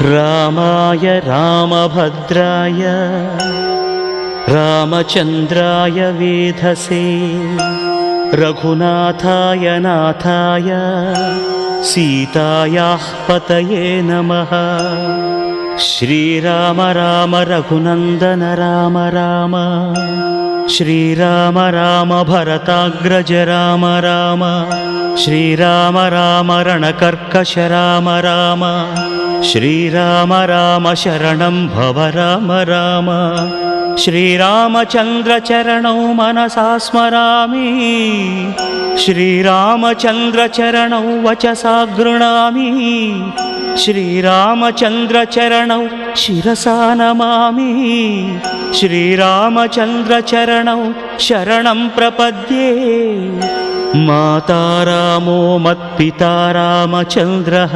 रामाय रामभद्राय रामचन्द्राय वेधसे रघुनाथाय नाथाय सीतायाः पतये नमः। श्रीराम राम रघुनन्दन राम राम श्रीराम राम भरताग्रज राम राम श्रीराम राम रणकर्कश राम राम श्रीराम राम शरणं भव राम राम। श्रीरामचन्द्र चरणौ मनसा स्मरामि श्रीरामचन्द्र चरणौ वचसा गृह्णामि श्रीरामचन्द्र चरणौ शिरसा नमामि श्रीरामचन्द्र चरणौ शरणं प्रपद्ये। माता रामो मत्पिता रामचन्द्रः